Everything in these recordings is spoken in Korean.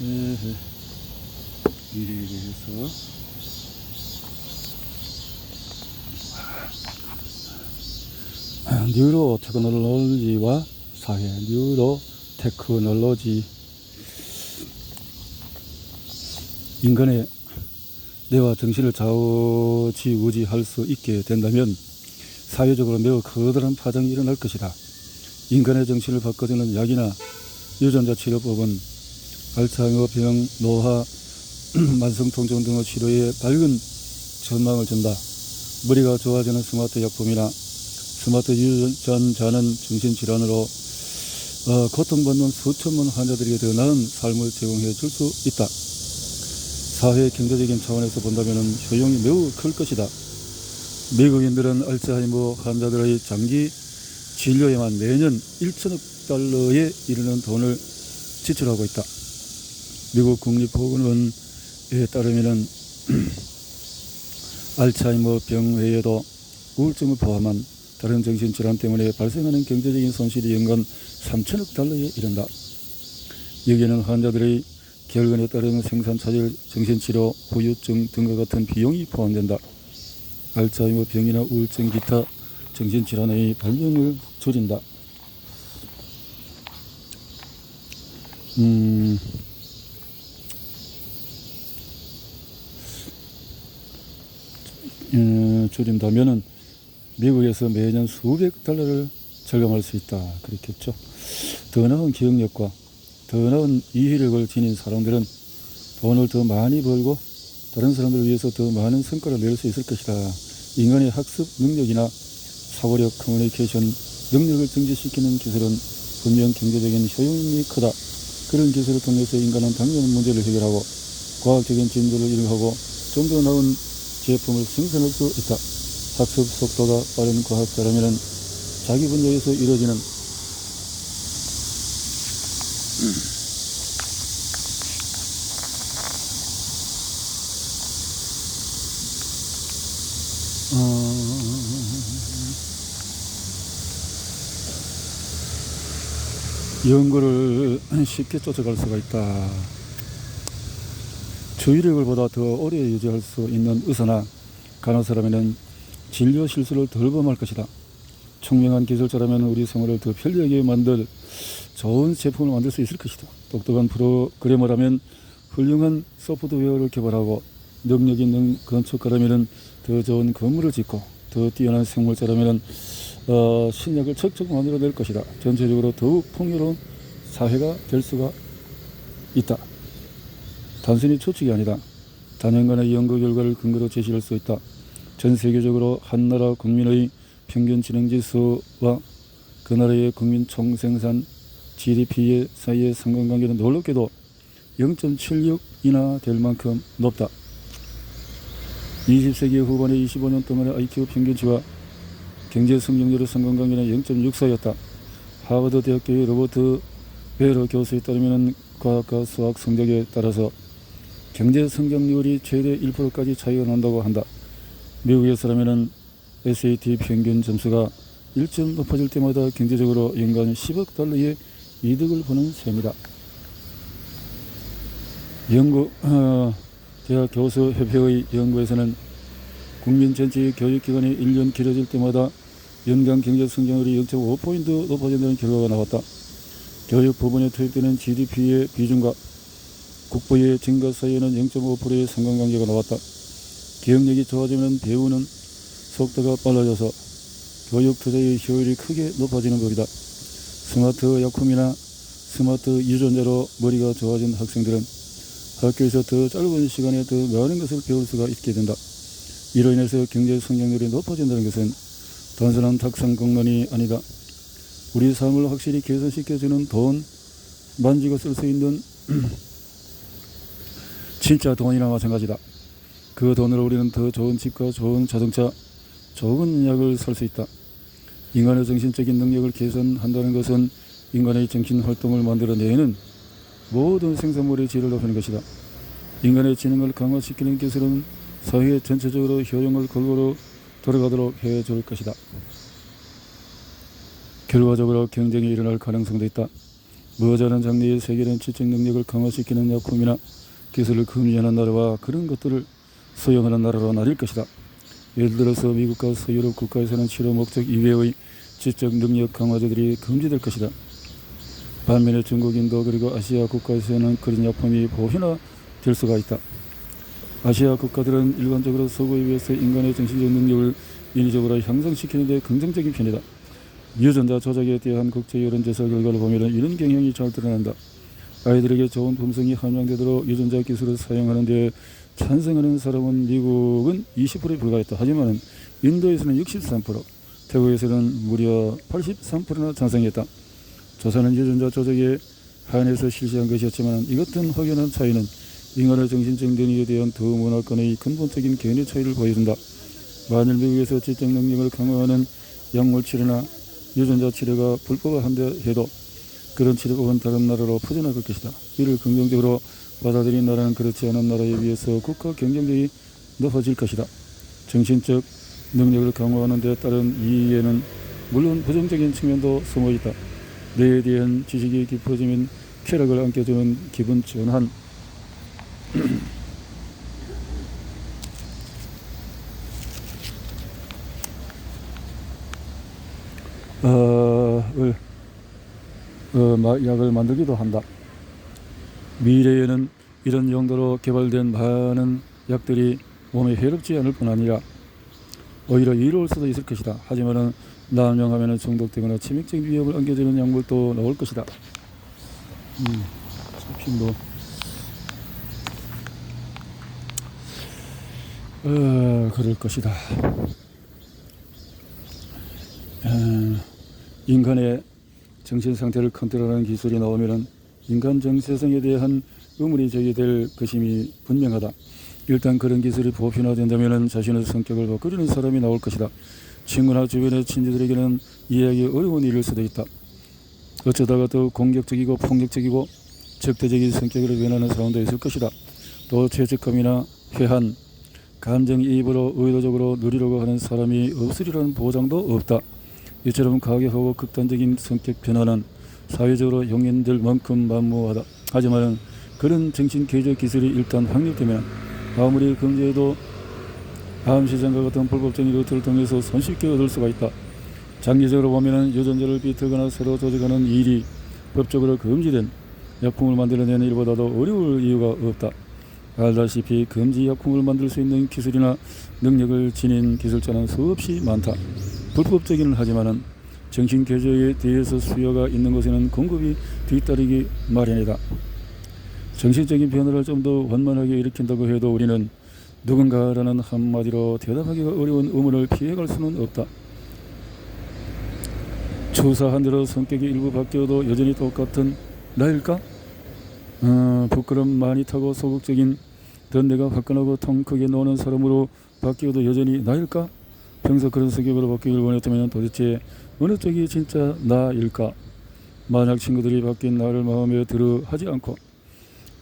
이래 해서 뉴로 테크놀로지와 사회, 뉴로 테크놀로지, 인간의 뇌와 정신을 좌우지우지할 수 있게 된다면 사회적으로 매우 커다란 파장이 일어날 것이다. 인간의 정신을 바꿔주는 약이나 유전자 치료법은 알츠하이머병, 노화, 만성통증 등의 치료에 밝은 전망을 준다. 머리가 좋아지는 스마트 약품이나 스마트 유전자는 정신질환으로 고통받는 수천만 환자들에게 더 나은 삶을 제공해 줄 수 있다. 사회 경제적인 차원에서 본다면 효용이 매우 클 것이다. 미국인들은 알츠하이머 환자들의 장기 진료에만 매년 1천억 달러에 이르는 돈을 지출하고 있다. 미국 국립보건원에 따르면 알츠하이머 병 외에도 우울증을 포함한 다른 정신질환 때문에 발생하는 경제적인 손실이 연간 3천억 달러에 이른다. 여기에는 환자들의 결근에 따른 생산차질, 정신치료, 후유증 등과 같은 비용이 포함된다. 알츠하이머 병이나 우울증, 기타 정신질환의 발병을 줄인다. 줄인다면은 미국에서 매년 수백 달러를 절감할 수 있다. 그렇겠죠. 더 나은 기억력과 더 나은 이해력을 지닌 사람들은 돈을 더 많이 벌고 다른 사람들을 위해서 더 많은 성과를 낼 수 있을 것이다. 인간의 학습 능력이나 사고력, 커뮤니케이션 능력을 증진시키는 기술은 분명 경제적인 효용이 크다. 그런 기술을 통해서 인간은 당면 문제를 해결하고 과학적인 진보를 이루고 좀 더 나은 제품을 생산할 수 있다. 학습 속도가 빠른 과학자라면 자기 분야에서 이루어지는 연구를 쉽게 쫓아갈 수가 있다. 주의력을 보다 더 오래 유지할 수 있는 의사나 간호사라면 진료 실수를 덜 범할 것이다. 총명한 기술자라면 우리 생활을 더 편리하게 만들 좋은 제품을 만들 수 있을 것이다. 똑똑한 프로그래머라면 훌륭한 소프트웨어를 개발하고 능력 있는 건축가라면 더 좋은 건물을 짓고 더 뛰어난 생물자라면 신약을 척척 만들어낼 것이다. 전체적으로 더욱 풍요로운 사회가 될 수가 있다. 단순히 추측이 아니다. 단연간의 연구 결과를 근거로 제시할 수 있다. 전 세계적으로 한 나라 국민의 평균 지능지수와 그 나라의 국민 총생산 GDP 사이의 상관관계는 놀랍게도 0.76이나 될 만큼 높다. 20세기 후반의 25년 동안의 IQ 평균치와 경제 성장률의 상관관계는 0.64였다. 하버드 대학교의 로버트 베러 교수에 따르면 과학과 수학 성적에 따라서 경제 성장률이 최대 1%까지 차이가 난다고 한다. 미국에서라면 SAT 평균 점수가 1점 높아질 때마다 경제적으로 연간 10억 달러의 이득을 보는 셈이다. 대학 교수협회의 연구에서는 국민 전체의 교육기간이 1년 길어질 때마다 연간 경제 성장률이 0.5포인트 높아진다는 결과가 나왔다. 교육 부분에 투입되는 GDP의 비중과 국부의 증가 사이에는 0.5%의 상관관계가 나왔다. 기억력이 좋아지면 배우는 속도가 빨라져서 교육 투자의 효율이 크게 높아지는 법이다. 스마트 약품이나 스마트 유전자로 머리가 좋아진 학생들은 학교에서 더 짧은 시간에 더 많은 것을 배울 수가 있게 된다. 이로 인해서 경제 성장률이 높아진다는 것은 단순한 탁상공론이 아니다. 우리 삶을 확실히 개선시켜주는 돈, 만지고 쓸 수 있는 진짜 돈이나 마찬가지다. 그 돈으로 우리는 더 좋은 집과 좋은 자동차, 좋은 약을 살 수 있다. 인간의 정신적인 능력을 개선한다는 것은 인간의 정신활동을 만들어내는 모든 생산물의 질을 높이는 것이다. 인간의 지능을 강화시키는 기술은 사회 전체적으로 효용을 골고루 돌아가도록 해줄 것이다. 결과적으로 경쟁이 일어날 가능성도 있다. 모자란 장래의 세계는 지적 능력을 강화시키는 약품이나 기술을 금지하는 나라와 그런 것들을 수용하는 나라로 나뉠 것이다. 예를 들어서 미국과 서유럽 국가에서는 치료 목적 이외의 지적 능력 강화제들이 금지될 것이다. 반면에 중국, 인도 그리고 아시아 국가에서는 그런 약품이 보편화될 수가 있다. 아시아 국가들은 일반적으로 서구에 비해서 인간의 정신적 능력을 인위적으로 향상시키는 데 긍정적인 편이다. 유전자 조작에 대한 국제 여론조사 결과를 보면 이런 경향이 잘 드러난다. 아이들에게 좋은 품성이 함양되도록 유전자 기술을 사용하는 데 찬성하는 사람은 미국은 20%에 불과했다. 하지만 인도에서는 63%, 태국에서는 무려 83%나 찬성했다. 조사는 유전자 조작에 한해서 실시한 것이었지만 이 같은 확연한 차이는 인간의 정신적 능력에 대한 더 문화권의 근본적인 견해 차이를 보여준다. 만일 미국에서 지적 능력을 강화하는 약물 치료나 유전자 치료가 불법화한다 해도 그런 치료법은 다른 나라로 퍼져나갈 것이다. 이를 긍정적으로 받아들인 나라는 그렇지 않은 나라에 비해서 국가 경쟁력이 높아질 것이다. 정신적 능력을 강화하는 데 따른 이의에는 물론 부정적인 측면도 숨어있다. 뇌에 대한 지식이 깊어지면 쾌락을 안겨주는 기분 전환, 약을 만들기도 한다. 미래에는 이런 용도로 개발된 많은 약들이 몸에 해롭지 않을 뿐 아니라 오히려 이로울 수도 있을 것이다. 하지만 남용하면 중독되거나 치명적인 위협을 안겨주는 약물도 나올 것이다. 어차피 그럴 것이다. 인간의 정신 상태를 컨트롤하는 기술이 나오면 인간 정체성에 대한 의문이 제기될 것임이 분명하다. 일단 그런 기술이 보편화된다면 자신의 성격을 바꾸려는 사람이 나올 것이다. 친구나 주변의 친지들에게는 이해하기 어려운 일일 수도 있다. 어쩌다가 더 공격적이고 폭력적이고 적대적인 성격으로 변하는 사람도 있을 것이다. 또 죄책감이나 회한, 감정이입으로 의도적으로 누리려고 하는 사람이 없으리라는 보장도 없다. 이처럼 가격하고 극단적인 성격 변화는 사회적으로 용인될 만큼 만무하다. 하지만 그런 정신개조 기술이 일단 확립되면 아무리 금지해도 암시장과 같은 불법적인 루트를 통해서 손쉽게 얻을 수가 있다. 장기적으로 보면 유전자를 비틀거나 새로 조직하는 일이 법적으로 금지된 약품을 만들어내는 일보다도 어려울 이유가 없다. 알다시피 금지 약품을 만들 수 있는 기술이나 능력을 지닌 기술자는 수없이 많다. 불법적이긴 하지만 정신개조에 대해서 수요가 있는 곳에는 공급이 뒤따르기 마련이다. 정신적인 변화를 좀 더 원만하게 일으킨다고 해도 우리는 누군가라는 한마디로 대답하기가 어려운 의문을 피해갈 수는 없다. 추사한 대로 성격이 일부 바뀌어도 여전히 똑같은 나일까? 부끄럼 많이 타고 소극적인 던데가 화끈하고 통 크게 노는 사람으로 바뀌어도 여전히 나일까? 평소 그런 성격으로 바뀌길 원했다면 도대체 어느 쪽이 진짜 나일까? 만약 친구들이 바뀐 나를 마음에 들어 하지 않고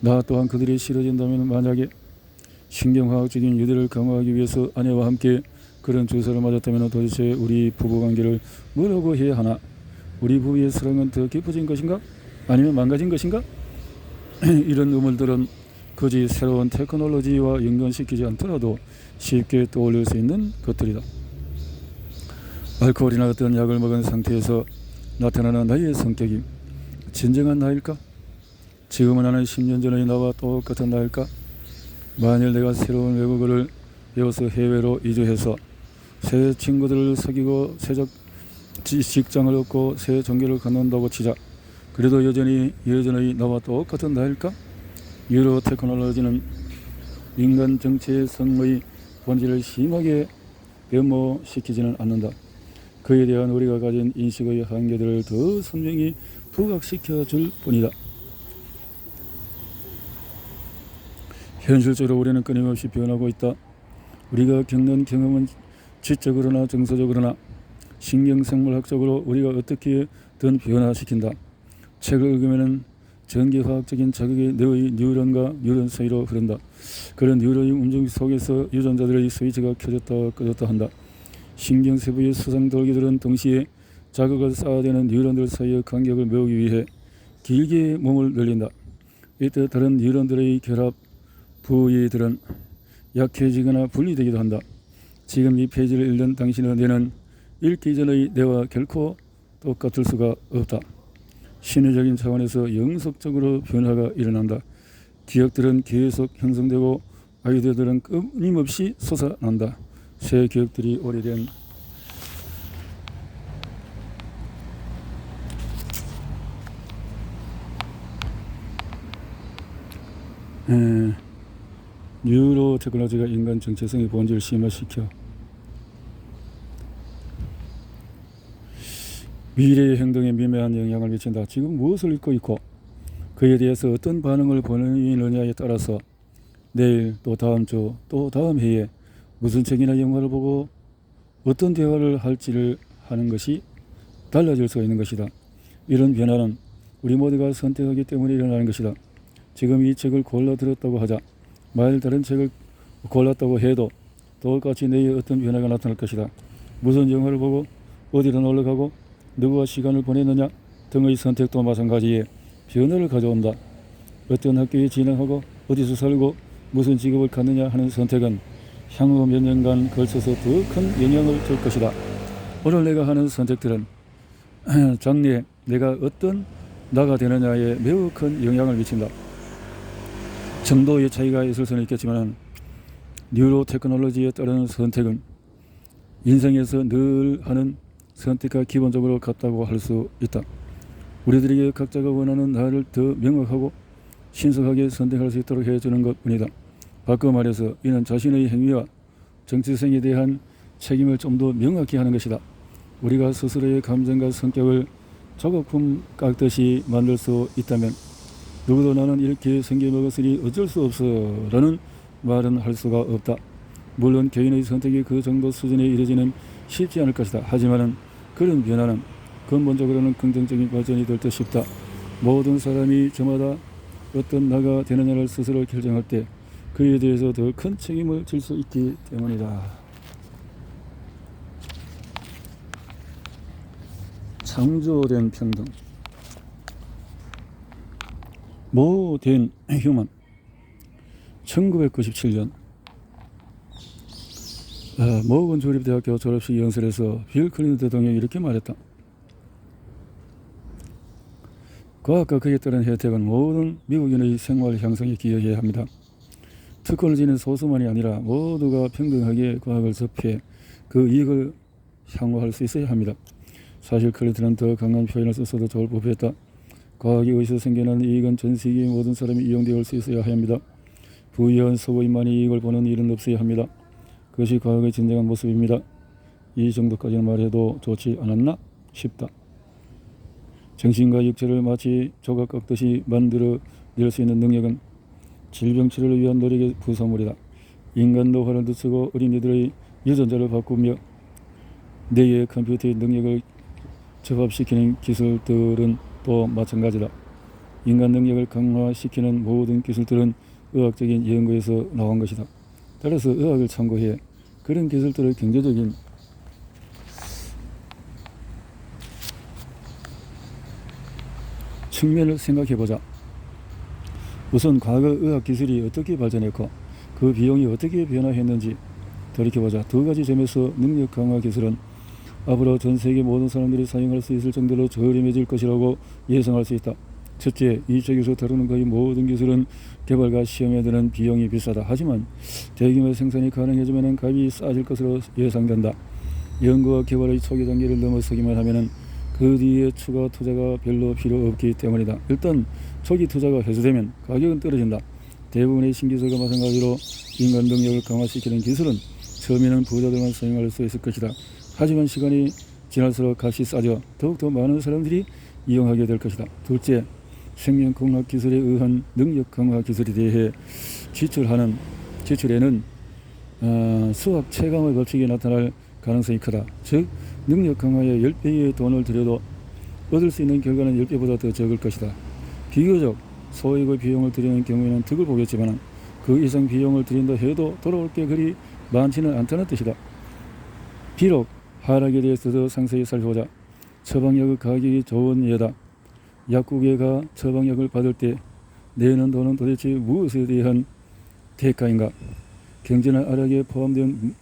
나 또한 그들이 싫어진다면, 만약에 신경화학적인 유대를 강화하기 위해서 아내와 함께 그런 주사를 맞았다면 도대체 우리 부부관계를 뭐라고 해야 하나? 우리 부부의 사랑은 더 깊어진 것인가? 아니면 망가진 것인가? 이런 의문들은 굳이 새로운 테크놀로지와 연관시키지 않더라도 쉽게 떠올릴 수 있는 것들이다. 알코올이나 어떤 약을 먹은 상태에서 나타나는 나의 성격이 진정한 나일까? 지금은 나는 10년 전의 나와 똑같은 나일까? 만일 내가 새로운 외국어를 배워서 해외로 이주해서 새 친구들을 사귀고 새적 직장을 얻고 새 종교를 갖는다고 치자. 그래도 여전히 예전의 나와 똑같은 나일까? 유로 테크놀로지는 인간 정체성의 본질을 심하게 변모시키지는 않는다. 그에 대한 우리가 가진 인식의 한계들을 더 선명히 부각시켜 줄 뿐이다. 현실적으로 우리는 끊임없이 변하고 있다. 우리가 겪는 경험은 지적으로나 정서적으로나 신경생물학적으로 우리가 어떻게든 변화시킨다. 책을 읽으면 전기화학적인 자극이 너의 뉴런과 뉴런 사이로 흐른다. 그런 뉴런의 움직임 속에서 유전자들의 스위치가 켜졌다 꺼졌다 한다. 신경세포의 수상 돌기들은 동시에 자극을 쌓아대는 뉴런들 사이의 간격을 메우기 위해 길게 몸을 늘린다. 이때 다른 뉴런들의 결합 부위들은 약해지거나 분리되기도 한다. 지금 이 페이지를 읽는 당신의 뇌는 읽기 전의 뇌와 결코 똑같을 수가 없다. 심리적인 차원에서 영속적으로 변화가 일어난다. 기억들은 계속 형성되고 아이디어들은 끊임없이 솟아난다. 새 기억들이 오래된 뉴로 테크놀로지가 인간 정체성의 본질을 심화시켜 미래의 행동에 미묘한 영향을 미친다. 지금 무엇을 읽고 있고 그에 대해서 어떤 반응을 보이느냐에 따라서 내일 또 다음 주 또 다음 해에 무슨 책이나 영화를 보고 어떤 대화를 할지를 하는 것이 달라질 수가 있는 것이다. 이런 변화는 우리 모두가 선택하기 때문에 일어나는 것이다. 지금 이 책을 골라 들었다고 하자 만일 다른 책을 골랐다고 해도 똑같이 내일 어떤 변화가 나타날 것이다. 무슨 영화를 보고 어디로 놀러가고 누구와 시간을 보내느냐 등의 선택도 마찬가지에 변화를 가져온다. 어떤 학교에 진학하고 어디서 살고 무슨 직업을 갖느냐 하는 선택은 향후 몇 년간 걸쳐서 더 큰 영향을 줄 것이다. 오늘 내가 하는 선택들은 장래에 내가 어떤 나가 되느냐에 매우 큰 영향을 미친다. 정도의 차이가 있을 수는 있겠지만 뉴로 테크놀로지에 따르는 선택은 인생에서 늘 하는 선택과 기본적으로 같다고 할 수 있다. 우리들에게 각자가 원하는 나를 더 명확하고 신속하게 선택할 수 있도록 해주는 것뿐이다. 바꿔 말해서 이는 자신의 행위와 정체성에 대한 책임을 좀 더 명확히 하는 것이다. 우리가 스스로의 감정과 성격을 조각품 깎듯이 만들 수 있다면 누구도 나는 이렇게 생겨먹었으니 어쩔 수 없어 라는 말은 할 수가 없다. 물론 개인의 선택이 그 정도 수준에 이르지는 쉽지 않을 것이다. 하지만 그런 변화는 근본적으로는 긍정적인 발전이 될 듯 싶다. 모든 사람이 저마다 어떤 나가 되느냐를 스스로 결정할 때 그에 대해서 더 큰 책임을 질 수 있기 때문이다. 창조된 평등. 모된 휴먼 1997년 모건 조립대학교 졸업식 연설에서 빌 클린턴 대통령이 이렇게 말했다. 과학과 그에 따른 혜택은 모든 미국인의 생활 향상에 기여해야 합니다. 특권을 지닌 소수만이 아니라 모두가 평등하게 과학을 접해 그 이익을 향후할 수 있어야 합니다. 사실 클린턴은 더 강한 표현을 썼어도 좋을 법했다. 과학이 어디서 생겨나는 이익은 전 세계의 모든 사람이 이용되어 수 있어야 합니다. 부유한 소고인만이 이익을 보는 일은 없어야 합니다. 그것이 과학의 진정한 모습입니다. 이 정도까지는 말해도 좋지 않았나 싶다. 정신과 육체를 마치 조각 깎듯이 만들어 낼 수 있는 능력은 질병 치료를 위한 노력의 부산물이다. 인간 노화를 늦추고 어린이들의 유전자를 바꾸며 뇌의 컴퓨터의 능력을 접합시키는 기술들은 또 마찬가지다. 인간 능력을 강화시키는 모든 기술들은 의학적인 연구에서 나온 것이다. 따라서 의학을 참고해 그런 기술들의 경제적인 측면을 생각해보자. 우선 과거 의학기술이 어떻게 발전했고 그 비용이 어떻게 변화했는지 돌이켜보자. 두 가지 점에서 능력 강화 기술은 앞으로 전 세계 모든 사람들이 사용할 수 있을 정도로 저렴해질 것이라고 예상할 수 있다. 첫째, 이 책에서 다루는 거의 모든 기술은 개발과 시험에 드는 비용이 비싸다. 하지만 대규모 생산이 가능해지면 값이 싸질 것으로 예상된다. 연구와 개발의 초기 단계를 넘어서기만 하면 그 뒤에 추가 투자가 별로 필요 없기 때문이다. 일단 초기 투자가 회수되면 가격은 떨어진다. 대부분의 신기술과 마찬가지로 인간 능력을 강화시키는 기술은 처음에는 부자들만 사용할 수 있을 것이다. 하지만 시간이 지날수록 값이 싸져 더욱더 많은 사람들이 이용하게 될 것이다. 둘째, 생명공학 기술에 의한 능력 강화 기술에 대해 지출에는 수학 최강의 법칙이 나타날 가능성이 크다. 즉 능력 강화에 10배의 돈을 들여도 얻을 수 있는 결과는 10배보다 더 적을 것이다. 비교적 소액의 비용을 들이는 경우에는 득을 보겠지만 그 이상 비용을 들인다 해도 돌아올 게 그리 많지는 않다는 뜻이다. 비록 하락에 대해서 더 상세히 살펴보자. 처방약의 가격이 좋은 예다. 약국에 가 처방약을 받을 때 내는 돈은 도대체 무엇에 대한 대가인가? 경제나 알약에 포함된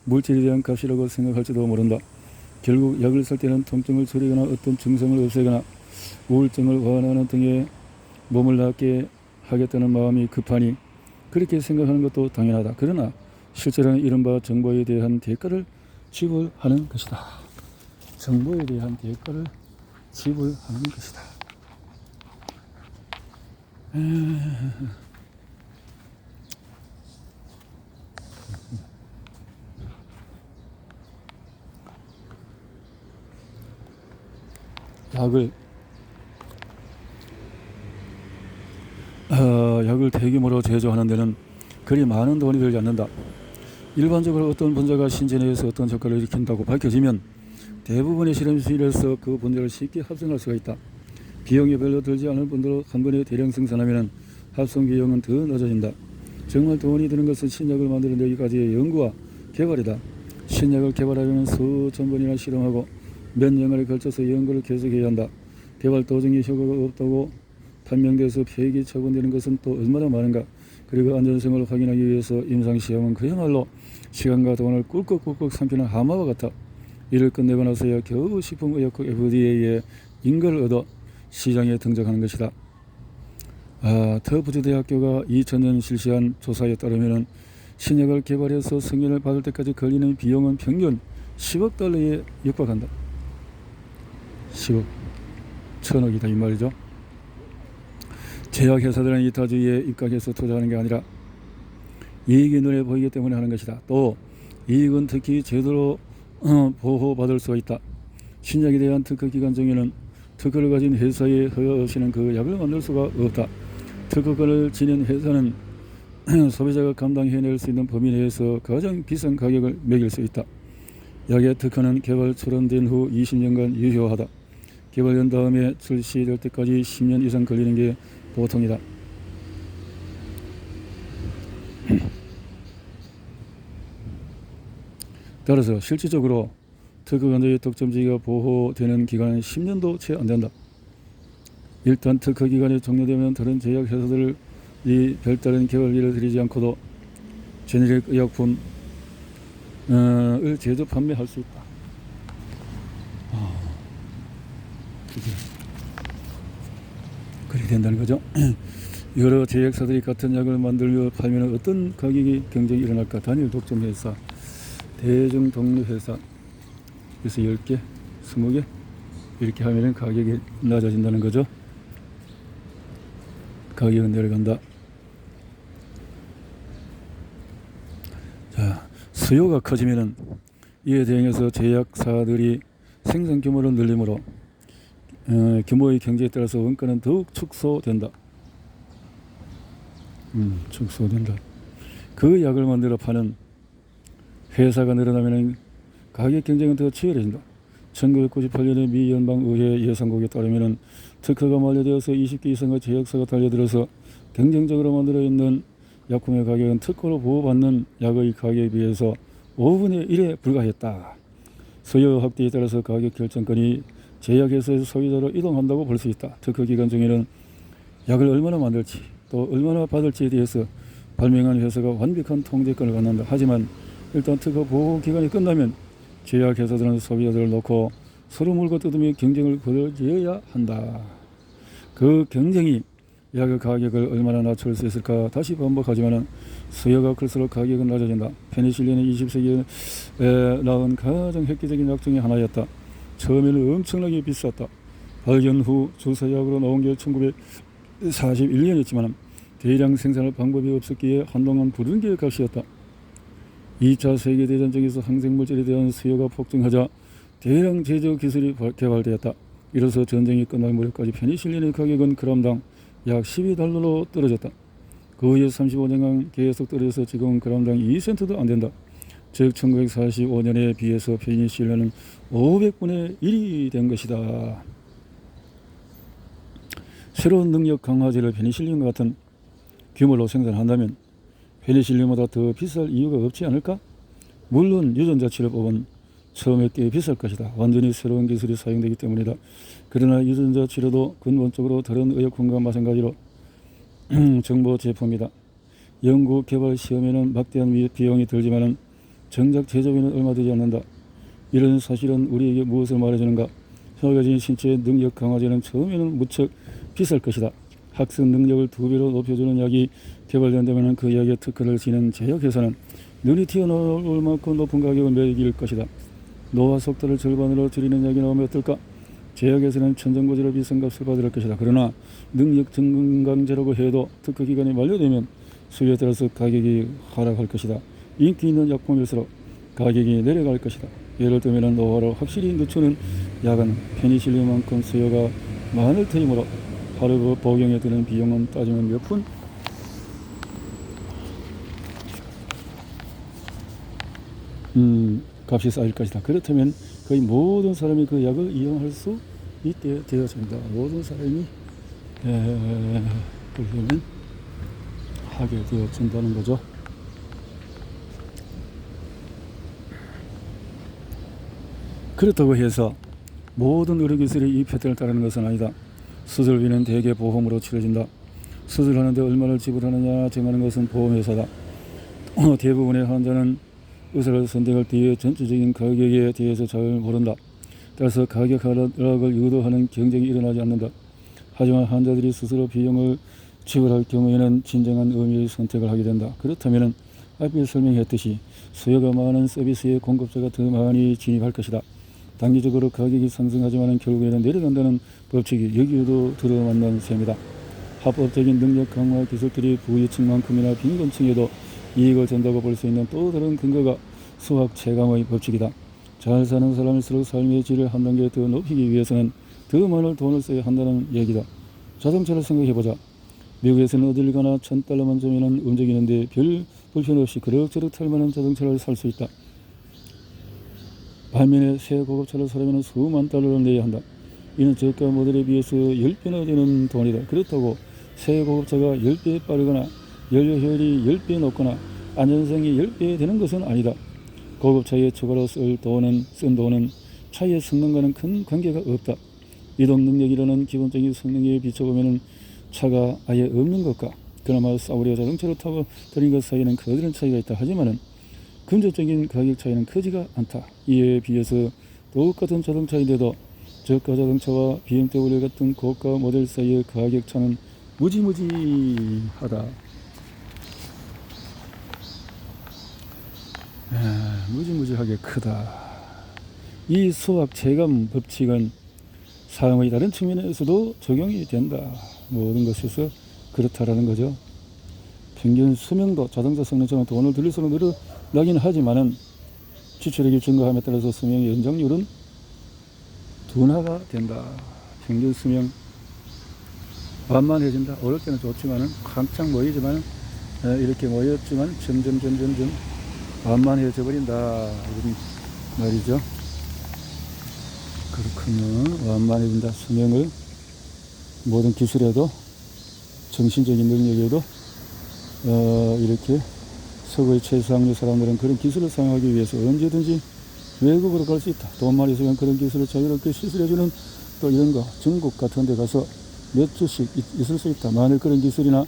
물질에 대한 값이라고 생각할지도 모른다. 결국 약을 살 때는 통증을 줄이거나 어떤 증상을 없애거나 우울증을 완화하는 등의 몸을 낫게 하겠다는 마음이 급하니 그렇게 생각하는 것도 당연하다. 그러나 실제로는 이른바 정보에 대한 대가를 지불하는 것이다. 정보에 대한 대가를 지불하는 것이다. 약을 대규모로 제조하는 데는 그리 많은 돈이 들지 않는다. 일반적으로 어떤 분자가 신체내에서 어떤 효과를 일으킨다고 밝혀지면 대부분의 실험실에서 그 분자를 쉽게 합성할 수가 있다. 비용이 별로 들지 않을 뿐더러 한 번에 대량 생산하면 합성 비용은 더 낮아진다. 정말 돈이 드는 것은 신약을 만들어내기까지의 연구와 개발이다. 신약을 개발하려면 수천 번이나 실험하고 몇 년간에 걸쳐서 연구를 계속해야 한다. 개발 도중에 효과가 없다고 판명돼서 폐기 처분되는 것은 또 얼마나 많은가. 그리고 안전성을 확인하기 위해서 임상시험은 그야말로 시간과 돈을 꿀꺽꿀꺽 삼키는 하마와 같아. 이를 끝내고 나서야 겨우 식품의약국 FDA의 인가를 얻어 시장에 등장하는 것이다. 터프주대학교가 2000년 실시한 조사에 따르면 신약을 개발해서 승인을 받을 때까지 걸리는 비용은 평균 10억 달러에 육박한다. 10억, 1000억이다 이 말이죠. 제약회사들은 이타주의에 입각해서 투자하는 게 아니라 이익이 눈에 보이기 때문에 하는 것이다. 또 이익은 특히 제대로 보호받을 수가 있다. 신약에 대한 특허 기간 중에는 특허를 가진 회사의 허가 없이는 그 약을 만들 수가 없다. 특허권을 지닌 회사는 소비자가 감당해낼 수 있는 범위 내에서 가장 비싼 가격을 매길 수 있다. 약의 특허는 개발 출원된 후 20년간 유효하다. 개발된 다음에 출시될 때까지 10년 이상 걸리는 게 보통이다. 따라서 실질적으로 특허관자의 독점지위가 보호되는 기간은 10년도 채 안 된다. 일단 특허 기간이 종료되면 다른 제약회사들이 별다른 개발비를 들이지 않고도 제네릭 의약품을 제조 판매할 수 있다. 그렇게 된다는 거죠. 여러 제약사들이 같은 약을 만들며 팔면 어떤 가격이 경쟁이 일어날까. 단일 독점회사, 대중 동료회사, 그래서 10개, 20개 이렇게 하면 가격이 낮아진다는 거죠. 가격은 내려간다. 자, 수요가 커지면은 이에 대응해서 제약사들이 생산 규모를 늘리므로 규모의 경제에 따라서 원가는 더욱 축소된다. 축소된다. 그 약을 만들어 파는 회사가 늘어나면 가격 경쟁은 더 치열해진다. 1998년에 미 연방의회 예상국에 따르면 특허가 만료되어서 20개 이상의 제약사가 달려들어서 경쟁적으로 만들어 있는 약품의 가격은 특허로 보호받는 약의 가격에 비해서 5분의 1에 불과했다. 수요 확대에 따라서 가격 결정권이 제약회사에서 소비자로 이동한다고 볼 수 있다. 특허 기간 중에는 약을 얼마나 만들지 또 얼마나 받을지에 대해서 발명한 회사가 완벽한 통제권을 갖는다. 하지만 일단 특허 보호 기간이 끝나면 제약회사들은 소비자들을 놓고 서로 물고 뜯으며 경쟁을 벌여야 한다. 그 경쟁이 약의 가격을 얼마나 낮출 수 있을까 다시 반복하지만 수요가 클수록 가격은 낮아진다. 페니실린은 20세기에 나온 가장 획기적인 약 중에 하나였다. 처음에는 엄청나게 비쌌다. 발견 후 주사약으로 나온 게 1941년이었지만 대량 생산할 방법이 없었기에 한동안 부른기의 값이었다. 2차 세계대전 중에서 항생물질에 대한 수요가 폭증하자 대량 제조 기술이 개발되었다. 이로써 전쟁이 끝날 무렵까지 페니실린의 가격은 그램당 약 12달러로 떨어졌다. 그 후에 35년간 계속 떨어져서 지금은 그램당 2센트도 안 된다. 즉 1945년에 비해서 페니실린은 500분의 1이 된 것이다. 새로운 능력 강화제를 페니실린과 같은 규모로 생산한다면 페니실린보다 더 비쌀 이유가 없지 않을까? 물론 유전자치를 뽑은 처음에 꽤 비쌀 것이다. 완전히 새로운 기술이 사용되기 때문이다. 그러나 유전자 치료도 근본적으로 다른 의약품과 마찬가지로 정보 제품이다. 연구 개발 시험에는 막대한 비용이 들지만 정작 제조비는 얼마 되지 않는다. 이런 사실은 우리에게 무엇을 말해주는가? 현가진 신체의 능력 강화제는 처음에는 무척 비쌀 것이다. 학습 능력을 2배로 높여주는 약이 개발된다면 그 약의 특허를 지닌 제약회사는 눈이 튀어나올 만큼 높은 가격을 매길 것이다. 노화 속도를 절반으로 줄이는 약이 나오면 어떨까? 제약회사는 천정고지로 비싼 값을 받을 것이다. 그러나 능력 증강제라고 해도 특허 기간이 만료되면 수요에 따라서 가격이 하락할 것이다. 인기 있는 약품일수록 가격이 내려갈 것이다. 예를 들면 노화를 확실히 늦추는 약은 페니실린만큼 수요가 많을 터이므로 하루 복용에 드는 비용은 따지면 몇 푼? 값이 쌓일 것이다. 그렇다면 거의 모든 사람이 그 약을 이용할 수 있게 되어진다. 모든 사람이 그러면 하게 되어진다는 거죠. 그렇다고 해서 모든 의료기술이 이 패턴을 따르는 것은 아니다. 수술비는 대개 보험으로 치러진다. 수술하는데 얼마를 지불하느냐 정하는 것은 보험회사다. 대부분의 환자는 의사를 선택할 때의 전체적인 가격에 대해서 잘 모른다. 따라서 가격 하락을 유도하는 경쟁이 일어나지 않는다. 하지만 환자들이 스스로 비용을 지불할 경우에는 진정한 의미의 선택을 하게 된다. 그렇다면 앞에 설명했듯이 수요가 많은 서비스의 공급자가 더 많이 진입할 것이다. 단기적으로 가격이 상승하지만 결국에는 내려간다는 법칙이 여기에도 들어맞는 셈이다. 합법적인 능력 강화 기술들이 부유층만큼이나 빈곤층에도 이익을 준다고 볼 수 있는 또 다른 근거가 수학 최강의 법칙이다. 잘 사는 사람일수록 삶의 질을 한 단계 더 높이기 위해서는 더 많은 돈을 써야 한다는 얘기다. 자동차를 생각해보자. 미국에서는 어딜 가나 $1000만 주면 움직이는데 별 불편 없이 그럭저럭 탈만한 자동차를 살 수 있다. 반면에 새 고급차를 사려면 수만 달러를 내야 한다. 이는 저가 모델에 비해서 10배나 되는 돈이다. 그렇다고 새 고급차가 10배 빠르거나 연료효율이 10배 높거나 안전성이 10배 되는 것은 아니다. 고급차에 추가로 쓴 돈은 차의 성능과는 큰 관계가 없다. 이동 능력이라는 기본적인 성능에 비춰보면 차가 아예 없는 것과 그나마 싸구려 자동차를 타고 다닌 것 사이에는 거대한 차이가 있다. 하지만 근접적인 가격 차이는 크지가 않다. 이에 비해서 똑같은 자동차인데도 저가 자동차와 BMW 같은 고가 모델 사이의 가격 차는 무지무지하다. 무지무지하게 크다. 이 수학 체감 법칙은 사람의 다른 측면에서도 적용이 된다. 모든 것에서 그렇다라는 거죠. 평균 수명도 자동차 성능처럼 돈을 들일수록 늘어나긴 하지만은 지출액이 증가함에 따라서 수명 연장률은 둔화가 된다. 평균 수명 완만해진다. 어릴 때는 좋지만은 한창 모이지만 이렇게 모였지만 점점 완만해져 버린다. 이런 말이죠. 그렇군요. 완만해진다. 수명을 모든 기술에도 정신적인 능력에도 이렇게 서구의 최상류 사람들은 그런 기술을 사용하기 위해서 언제든지 외국으로 갈 수 있다. 돈만 있으면 그런 기술을 자유롭게 시술해주는 또 이런 거 중국 같은 데 가서 몇 주씩 있을 수 있다. 만일 그런 기술이나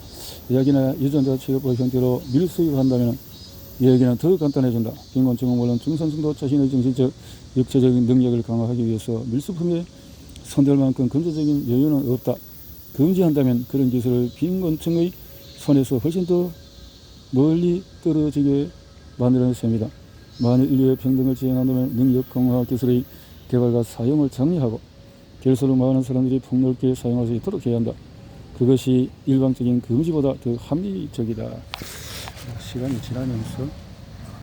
약이나 유전자 치료법 형태로 밀수입한다면 얘기는 더 간단해진다. 빈곤층은 물론 중산층도 자신의 정신적, 육체적인 능력을 강화하기 위해서 밀수품에 손댈 만큼 금전적인 여유는 없다. 금지한다면 그런 기술을 빈곤층의 손에서 훨씬 더 멀리 떨어지게 만들어낸 셈이다. 만일 인류의 평등을 지향한다면 능력 강화 기술의 개발과 사용을 장려하고 결소로 많은 사람들이 폭넓게 사용할 수 있도록 해야 한다. 그것이 일방적인 금지보다 더 합리적이다. 시간이 지나면서